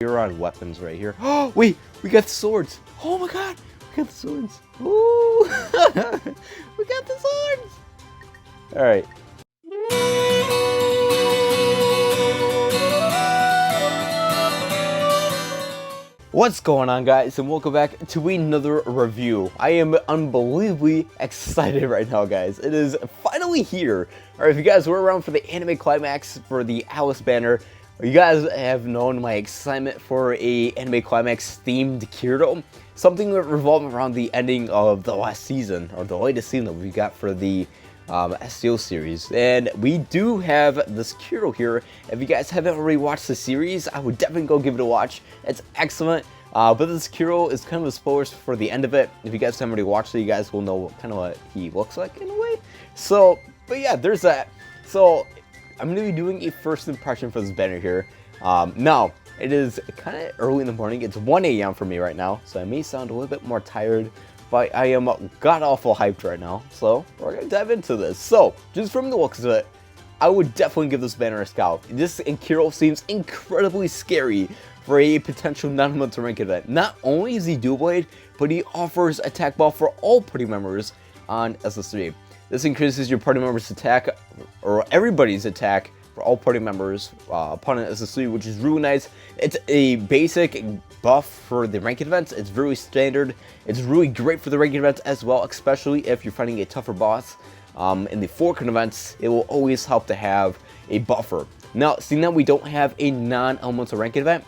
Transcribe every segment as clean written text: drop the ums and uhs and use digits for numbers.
Huron weapons right here. Oh, wait, we got the swords. Oh my god, we got the swords. Ooh, we got the swords. All right. What's going on, guys, and welcome back to another review. I am unbelievably excited right now, guys. It is finally here. Alright, if you guys were around for the anime climax for the Alice banner, you guys have known my excitement for a anime climax themed Kirito. Something that revolved around the ending of the last season, or the latest season that we got for the SAO series. And we do have this Kirito here. If you guys haven't already watched the series, I would definitely go give it a watch. It's excellent. But this Kirito is kind of a spoilers for the end of it. If you guys haven't already watched it, you guys will know kind of what he looks like in a way. So, but yeah, there's that. So, I'm going to be doing a first impression for this banner here. Now, it is kind of early in the morning. It's 1 a.m. for me right now, so I may sound a little bit more tired, but I am god-awful hyped right now, so we're going to dive into this. So, just from the looks of it, I would definitely give this banner a scout. This Kirito seems incredibly scary for a potential non-elemental rank event. Not only is he dual blade, but he offers attack buff for all party members on SS3. This increases your party members' attack, or everybody's attack, for all party members upon an SS3, which is really nice. It's a basic buff for the ranked events. It's really standard. It's really great for the ranked events as well, especially if you're fighting a tougher boss. In the forecast events, it will always help to have a buffer. Now, seeing that we don't have a non-elemental ranked event,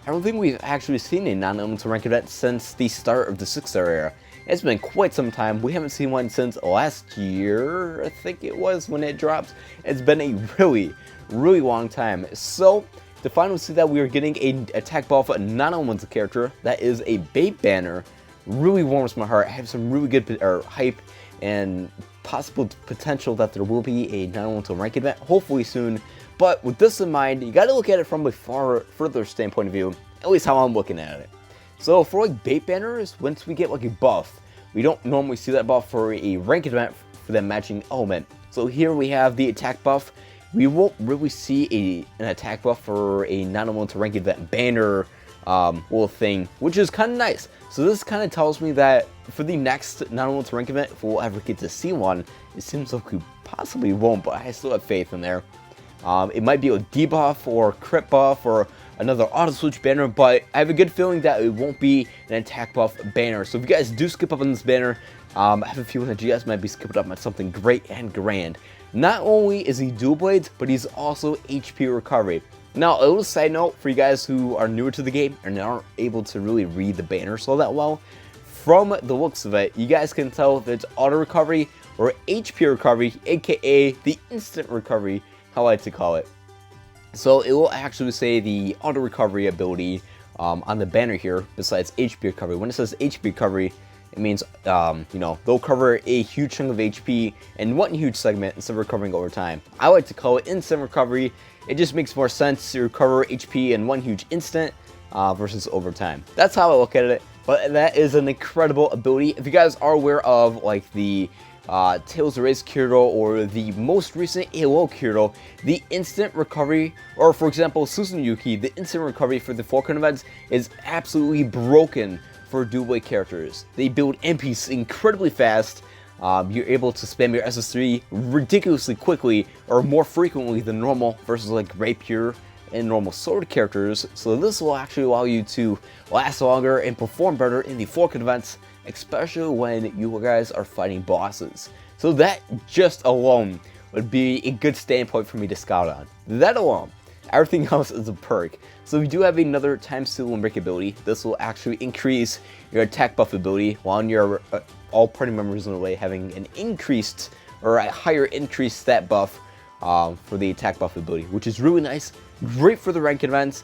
I don't think we've actually seen a non-elemental ranked event since the start of the 6-star era. It's been quite some time. We haven't seen one since last year, I think it was, when it dropped. It's been a really, really long time. So, to finally see that we are getting an attack buff, a non-elemental character that is a bait banner, really warms my heart. I have some really good hype and possible potential that there will be a non-elemental rank event, hopefully soon. But with this in mind, you got to look at it from a further standpoint of view, at least how I'm looking at it. So for like bait banners, once we get like a buff, we don't normally see that buff for a ranked event for the matching element. So here we have the attack buff. We won't really see an attack buff for a non-elemental ranked event banner little thing, which is kind of nice. So this kind of tells me that for the next non-elemental rank event, if we'll ever get to see one, it seems like we possibly won't, but I still have faith in there. It might be a debuff or crit buff or another auto switch banner, but I have a good feeling that it won't be an attack buff banner. So if you guys do skip up on this banner, I have a feeling that you guys might be skipping up on something great and grand. Not only is he dual blades, but he's also HP recovery. Now, a little side note for you guys who are newer to the game and aren't able to really read the banner so that well, from the looks of it, you guys can tell if it's auto recovery or HP recovery, aka the instant recovery, how I like to call it. So it will actually say the auto recovery ability on the banner here, besides HP recovery. When it says HP recovery, it means you know, they'll cover a huge chunk of HP in one huge segment instead of recovering over time. I like to call it instant recovery. It just makes more sense to recover HP in one huge instant versus over time. That's how I look at it. But that is an incredible ability. If you guys are aware of like the Tales of Race Kirito or the most recent AOL Kirito, the instant recovery, or for example Susanoo-yuki, the instant recovery for the forecast events is absolutely broken for dual blade characters. They build MPs incredibly fast. You're able to spam your SS3 ridiculously quickly or more frequently than normal versus like Rapier and normal sword characters. So this will actually allow you to last longer and perform better in the forecast events, especially when you guys are fighting bosses. So that just alone would be a good standpoint for me to scout on. That alone. Everything else is a perk. So we do have another time steal and break ability. This will actually increase your attack buff ability while your all party members in a way having an increased or a higher increased stat buff for the attack buff ability, which is really nice. Great for the ranked events.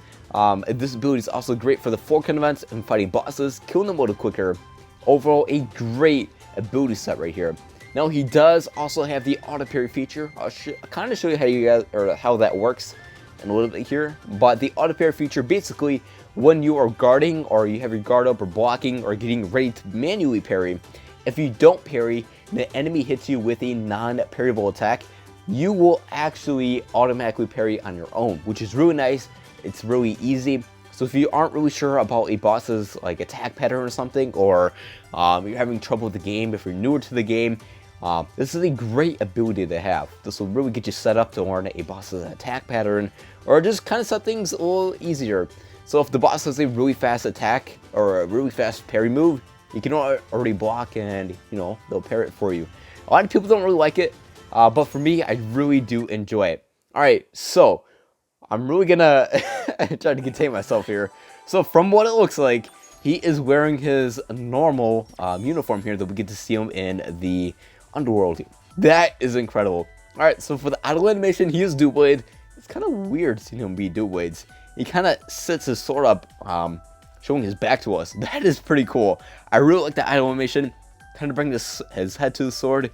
This ability is also great for the forecast events and fighting bosses, killing them a little quicker. Overall, a great ability set right here. Now he does also have the auto parry feature. I'll kind of show you how how that works in a little bit here. But the auto parry feature, basically, when you are guarding or you have your guard up or blocking or getting ready to manually parry, if you don't parry, the enemy hits you with a non-parryable attack, you will actually automatically parry on your own, which is really nice. It's really easy. So if you aren't really sure about a boss's like attack pattern or something, or you're having trouble with the game, if you're newer to the game, this is a great ability to have. This will really get you set up to learn a boss's attack pattern, or just kind of set things a little easier. So if the boss has a really fast attack or a really fast parry move, you can already block and, you know, they'll parry it for you. A lot of people don't really like it, but for me, I really do enjoy it. Alright, so I'm really gonna try to contain myself here. So from what it looks like, he is wearing his normal uniform here that we get to see him in the underworld. That is incredible. Alright, so for the idle animation, he is dual blade. It's kind of weird seeing him be dual blades. He kind of sits his sword up, showing his back to us. That is pretty cool. I really like the idle animation. Kind of bring his head to the sword.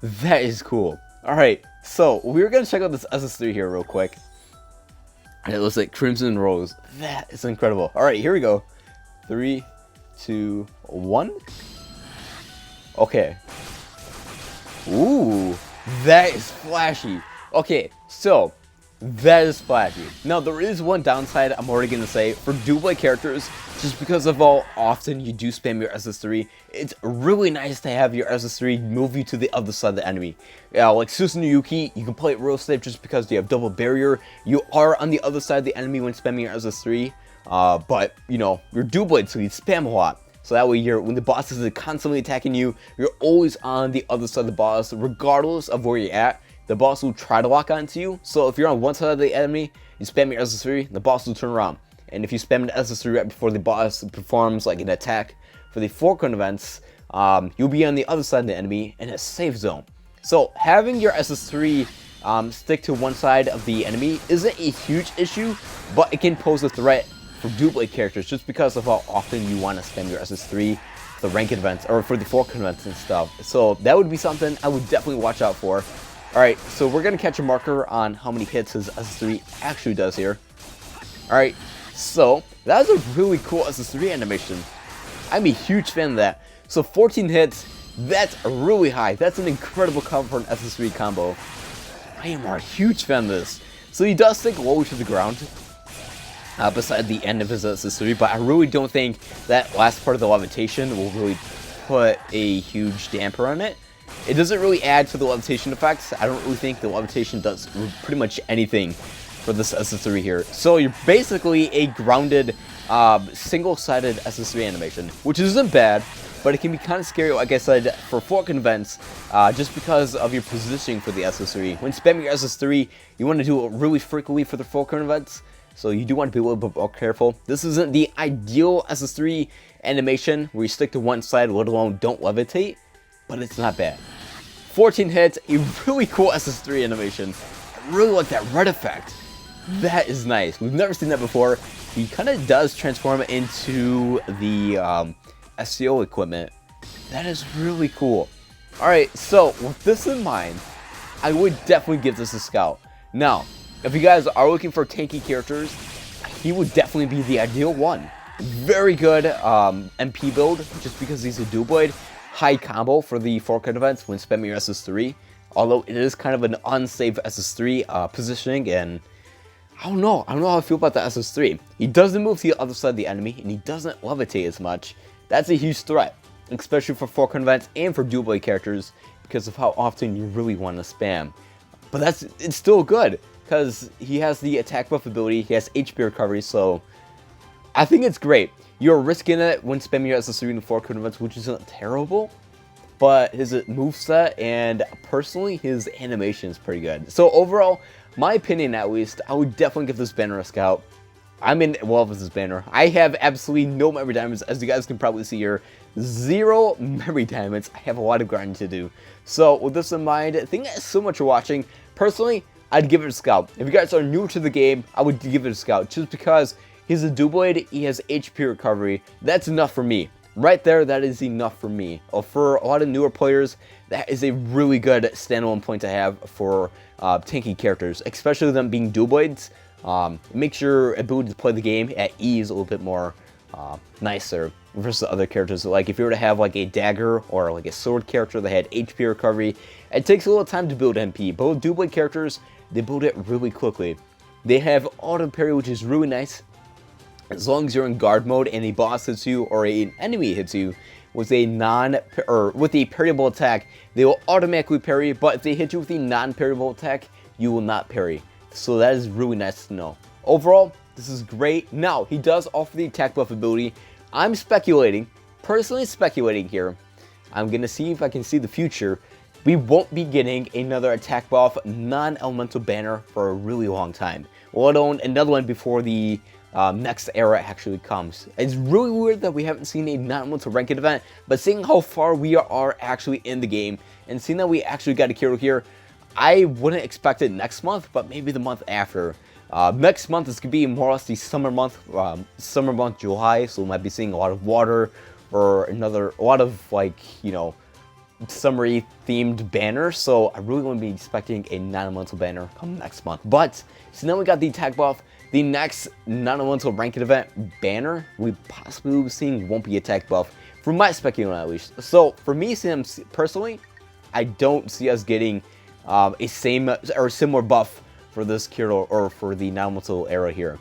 That is cool. Alright, so we're going to check out this SS3 here real quick. And it looks like Crimson Rose. That is incredible. Alright, here we go. 3, 2, 1. Okay. Ooh, that is flashy. Okay, so that is flashy. Now, there is one downside I'm already going to say for dual blade characters, just because of how often you do spam your SS3. It's really nice to have your SS3 move you to the other side of the enemy. Like Susanoo Yuki, you can play it real safe just because you have double barrier. You are on the other side of the enemy when spamming your SS3, but, you know, you're dual blade, so you spam a lot. So that way, when the boss is constantly attacking you, you're always on the other side of the boss, regardless of where you're at. The boss will try to lock onto you. So if you're on one side of the enemy, you spam your SS3, the boss will turn around. And if you spam the SS3 right before the boss performs like an attack for the foreground events, you'll be on the other side of the enemy in a safe zone. So having your SS3 stick to one side of the enemy isn't a huge issue, but it can pose a threat for dual blade characters just because of how often you want to spam your SS3 for the ranked events or for the foreground events and stuff. So that would be something I would definitely watch out for. Alright, so we're going to catch a marker on how many hits his SS3 actually does here. Alright, so that was a really cool SS3 animation. I'm a huge fan of that. So 14 hits, that's really high. That's an incredible combo for an SS3 combo. I am a huge fan of this. So he does sink low to the ground beside the end of his SS3, but I really don't think that last part of the levitation will really put a huge damper on it. It doesn't really add to the levitation effects. I don't really think the levitation does pretty much anything for this SS3 here. So you're basically a grounded, single-sided SS3 animation, which isn't bad, but it can be kind of scary, like I said, for fork events, just because of your positioning for the SS3. When spamming your SS3, you want to do it really frequently for the fork events, so you do want to be a little bit more careful. This isn't the ideal SS3 animation where you stick to one side, let alone don't levitate, but it's not bad. 14 hits, a really cool SS3 animation. I really like that red effect. That is nice. We've never seen that before. He kind of does transform into the SAO equipment. That is really cool. Alright, so with this in mind, I would definitely give this a scout. Now, if you guys are looking for tanky characters, he would definitely be the ideal one. Very good MP build, just because he's a dual blade. High combo for the foreground events when spamming your SS3. Although it is kind of an unsafe SS3 positioning, and I don't know how I feel about the SS3. He doesn't move to the other side of the enemy, and he doesn't levitate as much. That's a huge threat, especially for foreground events and for dual blade characters, because of how often you really want to spam. But it's still good, because he has the attack buff ability, he has HP recovery, so I think it's great. You're risking it when spamming your SS3 in the foreground events, which isn't terrible, but his moveset and personally his animation is pretty good. So overall, my opinion at least, I would definitely give this banner a scout. I'm in love with this banner. I have absolutely no memory diamonds, as you guys can probably see here. 0 memory diamonds. I have a lot of grinding to do. So with this in mind, thank you guys so much for watching. Personally, I'd give it a scout. If you guys are new to the game, I would give it a scout, just because he's a dual blade, he has HP recovery. That's enough for me. Right there, that is enough for me. For a lot of newer players, that is a really good standalone point to have for tanky characters, especially them being dual blades. Makes your ability to play the game at ease a little bit more nicer versus other characters. Like if you were to have like a dagger or like a sword character that had HP recovery, it takes a little time to build MP. But with dual blade characters, they build it really quickly. They have auto parry, which is really nice. as long as you're in guard mode and a boss hits you or an enemy hits you with a parryable attack, they will automatically parry, but if they hit you with a non-parryable attack, you will not parry. So that is really nice to know. Overall, this is great. Now, he does offer the attack buff ability. I'm personally speculating here. I'm going to see if I can see the future. We won't be getting another attack buff non-elemental banner for a really long time. Let alone another one before the next era actually comes. It's really weird that we haven't seen a non-elemental ranked event, but seeing how far we are actually in the game, and seeing that we actually got a kirito here, I wouldn't expect it next month, but maybe the month after. Next month is going to be more or less the summer month, July, so we might be seeing a lot of water, or a lot of, like, you know, summery themed banners, so I really wouldn't be expecting a non-elemental banner come next month. But, so now we got the attack buff. The next non-elemental ranked event banner we possibly will be seeing won't be attack buff, from my speculation at least. So, for me, personally, I don't see us getting a similar buff for this kirito, or for the non-elemental era here.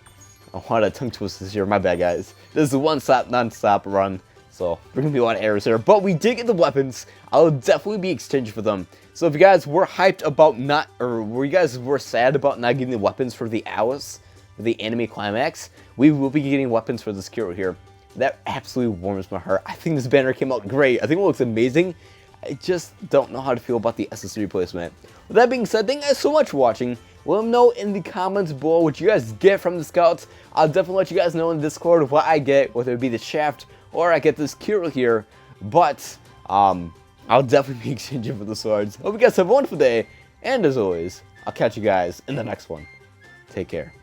I want a tongue twist this year, my bad guys. This is a one-stop, non-stop run, so there's gonna be a lot of errors here. But we did get the weapons. I'll definitely be exchanging for them. So if you guys were hyped about you guys were sad about not getting the weapons for the Alice, for the anime climax, we will be getting weapons for this kirito here. That absolutely warms my heart. I think this banner came out great. I think it looks amazing. I just don't know how to feel about the SS3 replacement. With that being said, thank you guys so much for watching. Let them know in the comments below what you guys get from the scouts. I'll definitely let you guys know in Discord what I get, whether it be the shaft or I get this kirito here. But I'll definitely be exchanging for the swords. Hope you guys have a wonderful day, and as always, I'll catch you guys in the next one. Take care.